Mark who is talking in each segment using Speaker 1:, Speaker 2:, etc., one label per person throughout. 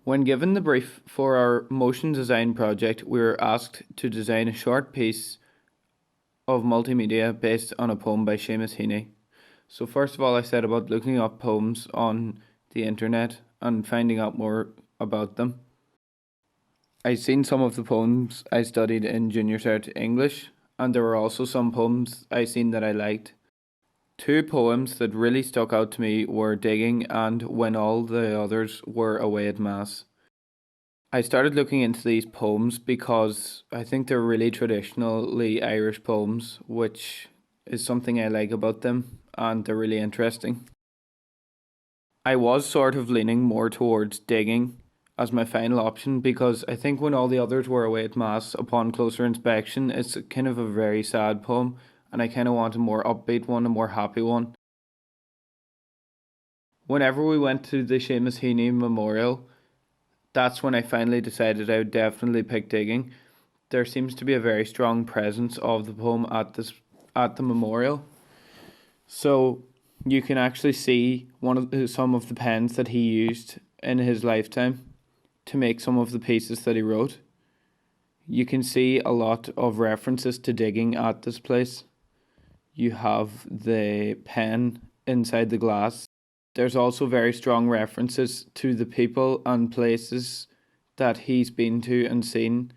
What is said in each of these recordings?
Speaker 1: When given the brief for our motion design project, we were asked to design a short piece of multimedia based on a poem by Seamus Heaney. So first of all, I set about looking up poems on the internet and finding out more about them. I seen some of the poems I studied in junior cert English, and there were also some poems I seen that I liked. Two poems that really stuck out to me were Digging and When All the Others Were Away at Mass. I started looking into these poems because I think they're really traditionally Irish poems, which is something I like about them, and they're really interesting. I was sort of leaning more towards Digging as my final option because I think When All the Others Were Away at Mass, upon closer inspection, it's kind of a very sad poem, and I kind of want a more upbeat one, a more happy one. Whenever we went to the Seamus Heaney Memorial, that's when I finally decided I would definitely pick Digging. There seems to be a very strong presence of the poem at the memorial. So you can actually see some of the pens that he used in his lifetime to make some of the pieces that he wrote. You can see a lot of references to digging at this place. You have the pen inside the glass. There's also very strong references to the people and places that he's been to and seen.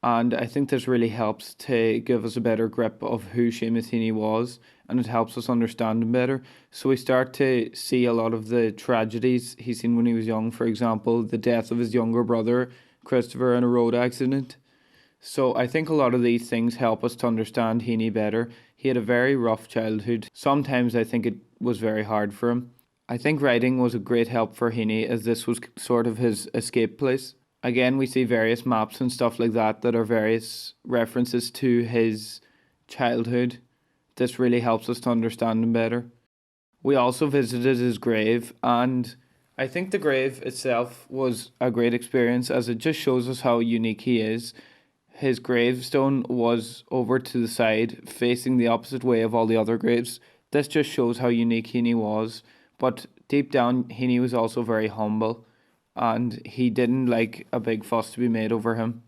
Speaker 1: And I think this really helps to give us a better grip of who Seamus Heaney was, and it helps us understand him better. So we start to see a lot of the tragedies he's seen when he was young. For example, the death of his younger brother, Christopher, in a road accident. So I think a lot of these things help us to understand Heaney better. He had a very rough childhood. Sometimes I think it was very hard for him. I think writing was a great help for Heaney, as this was sort of his escape place. Again, we see various maps and stuff like that are various references to his childhood. This really helps us to understand him better. We also visited his grave, and I think the grave itself was a great experience, as it just shows us how unique he is. His gravestone was over to the side, facing the opposite way of all the other graves. This just shows how unique Heaney was. But deep down, Heaney was also very humble, and he didn't like a big fuss to be made over him.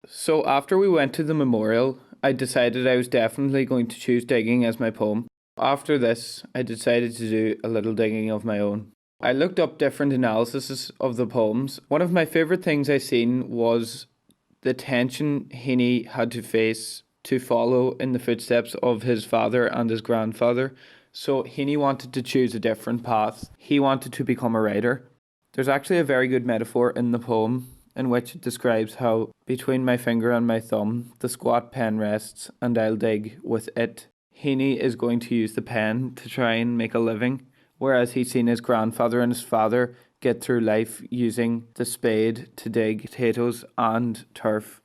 Speaker 1: So after we went to the memorial, I decided I was definitely going to choose Digging as my poem. After this, I decided to do a little digging of my own. I looked up different analyses of the poems. One of my favourite things I seen was the tension Heaney had to face to follow in the footsteps of his father and his grandfather. So Heaney wanted to choose a different path. He wanted to become a writer. There's actually a very good metaphor in the poem in which it describes how between my finger and my thumb the squat pen rests, and I'll dig with it. Heaney is going to use the pen to try and make a living, whereas he's seen his grandfather and his father get through life using the spade to dig potatoes and turf.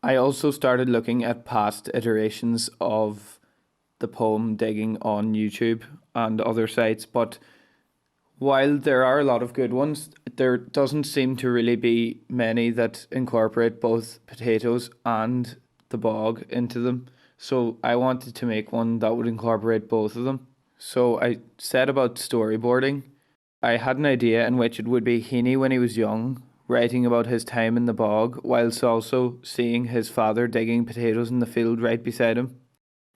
Speaker 1: I also started looking at past iterations of the poem Digging on YouTube and other sites, but while there are a lot of good ones, there doesn't seem to really be many that incorporate both potatoes and the bog into them. So I wanted to make one that would incorporate both of them. So I set about storyboarding. I had an idea in which it would be Heaney when he was young, writing about his time in the bog, whilst also seeing his father digging potatoes in the field right beside him.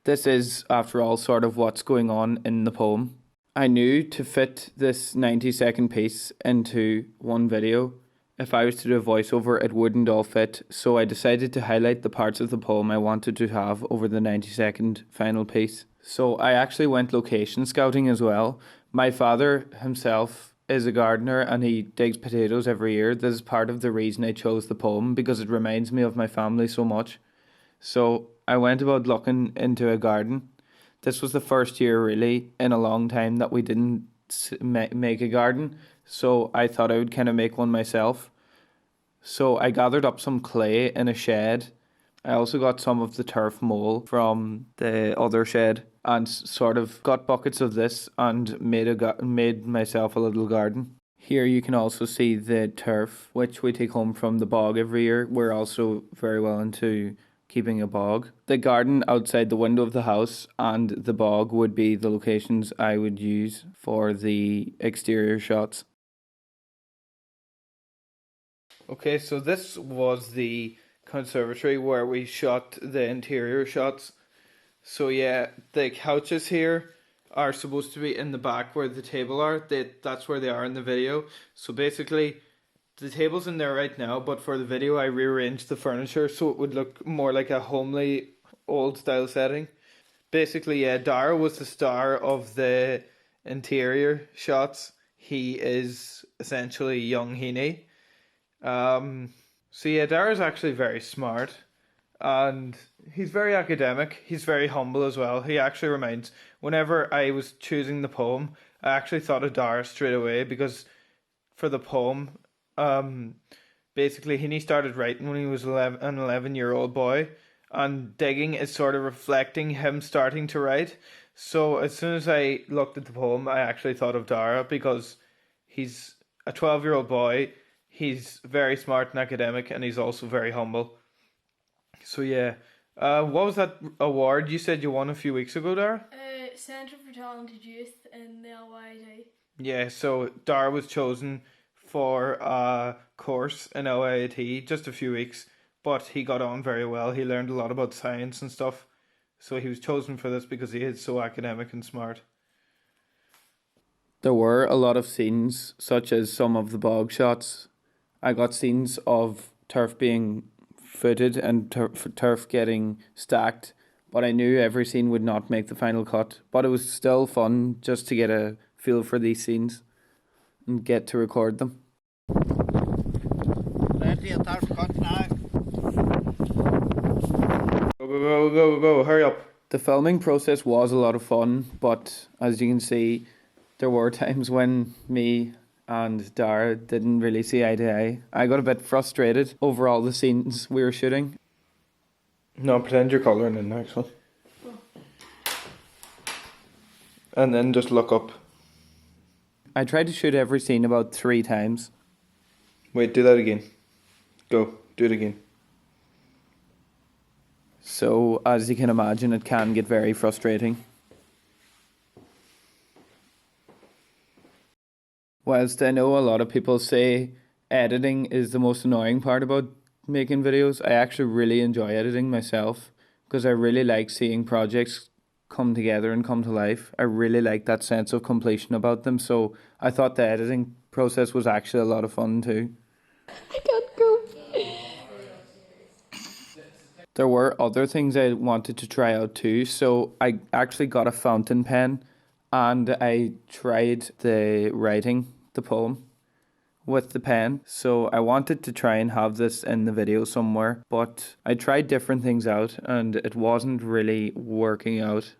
Speaker 1: This is, after all, sort of what's going on in the poem. I knew to fit this 90-second piece into one video, if I was to do a voiceover, it wouldn't all fit, so I decided to highlight the parts of the poem I wanted to have over the 90-second final piece. So I actually went location scouting as well. My father himself is a gardener and he digs potatoes every year. This is part of the reason I chose the poem, because it reminds me of my family so much. So I went about looking into a garden. This was the first year really in a long time that we didn't make a garden, so I thought I would kind of make one myself. So I gathered up some clay in a shed. I also got some of the turf mold from the other shed and sort of got buckets of this and made myself a little garden. Here you can also see the turf, which we take home from the bog every year. We're also very well into keeping a bog. The garden outside the window of the house and the bog would be the locations I would use for the exterior shots. Okay, so this was the conservatory where we shot the interior shots. So yeah, the couches here are supposed to be in the back where the table are. That's where they are in the video. So basically, the table's in there right now, but for the video I rearranged the furniture so it would look more like a homely old style setting. Basically, yeah, Dara was the star of the interior shots. He is essentially young Heaney. So yeah, Dara's actually very smart, and he's very academic. He's very humble as well. He actually reminds, whenever I was choosing the poem, I actually thought of Dara straight away because for the poem, um, basically he started writing when he was an 11-year-old boy, and digging is sort of reflecting him starting to write. So as soon as I looked at the poem, I actually thought of Dara because he's a 12-year-old boy. He's very smart and academic, and he's also very humble. So yeah, what was that award you said you won a few weeks ago, Dara?
Speaker 2: Centre for Talented Youth in the LYD.
Speaker 1: Yeah, so Dara was chosen for a course in LIT just a few weeks, but he got on very well. He learned a lot about science and stuff. So he was chosen for this because he is so academic and smart. There were a lot of scenes, such as some of the bog shots. I got scenes of turf being footed and turf getting stacked, but I knew every scene would not make the final cut. But it was still fun just to get a feel for these scenes and get to record them.
Speaker 3: Plenty of turf cut now.
Speaker 1: Go, hurry up. The filming process was a lot of fun, but as you can see, there were times when me and Dara didn't really see eye to eye. I got a bit frustrated over all the scenes we were shooting. No, pretend you're colouring in the next one. And then just look up. I tried to shoot every scene about 3 times. Wait, do that again. Go, do it again. So, as you can imagine, it can get very frustrating. Whilst I know a lot of people say editing is the most annoying part about making videos, I actually really enjoy editing myself because I really like seeing projects come together and come to life. I really like that sense of completion about them, so I thought the editing process was actually a lot of fun too.
Speaker 2: I can't go.
Speaker 1: There were other things I wanted to try out too, so I actually got a fountain pen and I tried the writing the poem with the pen. So I wanted to try and have this in the video somewhere, but I tried different things out and it wasn't really working out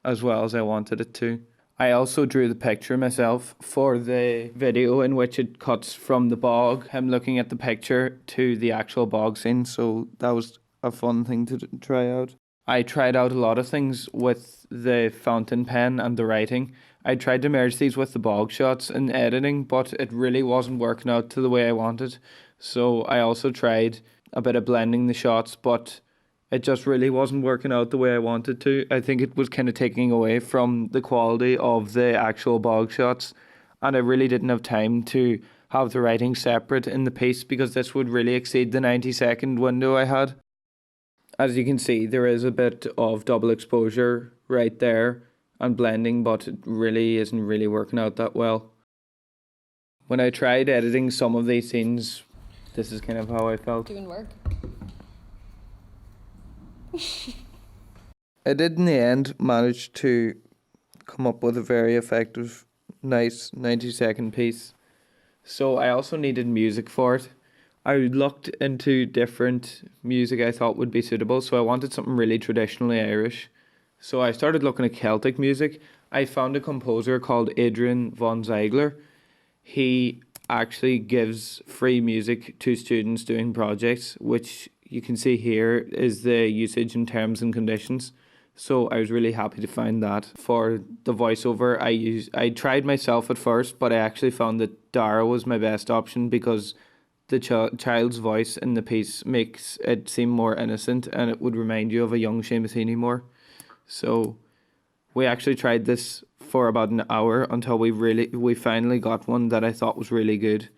Speaker 1: as well as I wanted it to. I also drew the picture myself for the video in which it cuts from the bog, him looking at the picture, to the actual bog scene, so that was a fun thing to try out. I tried out a lot of things with the fountain pen and the writing. I tried to merge these with the bog shots in editing, but it really wasn't working out to the way I wanted. So I also tried a bit of blending the shots, but it just really wasn't working out the way I wanted to. I think it was kind of taking away from the quality of the actual bog shots, and I really didn't have time to have the writing separate in the piece because this would really exceed the 90-second window I had. As you can see, there is a bit of double exposure right there and blending, but it really isn't really working out that well. When I tried editing some of these scenes, this is kind of how I felt.
Speaker 2: Doing work.
Speaker 1: I did in the end manage to come up with a very effective, nice 90-second piece. So I also needed music for it. I looked into different music I thought would be suitable, so I wanted something really traditionally Irish. So I started looking at Celtic music. I found a composer called Adrian von Ziegler. He actually gives free music to students doing projects, which you can see here is the usage and terms and conditions. So I was really happy to find that. For the voiceover, I tried myself at first, but I actually found that Dara was my best option because the child's voice in the piece makes it seem more innocent and it would remind you of a young Seamus Heaney more. So we actually tried this for about an hour until we finally got one that I thought was really good.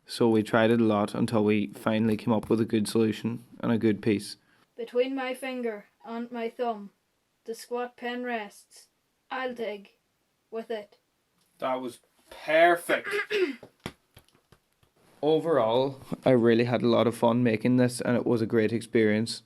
Speaker 1: So we tried it a lot until we finally came up with a good solution and a good piece.
Speaker 2: Between my finger and my thumb, the squat pen rests. I'll dig with it.
Speaker 1: That was perfect. Overall, I really had a lot of fun making this and it was a great experience.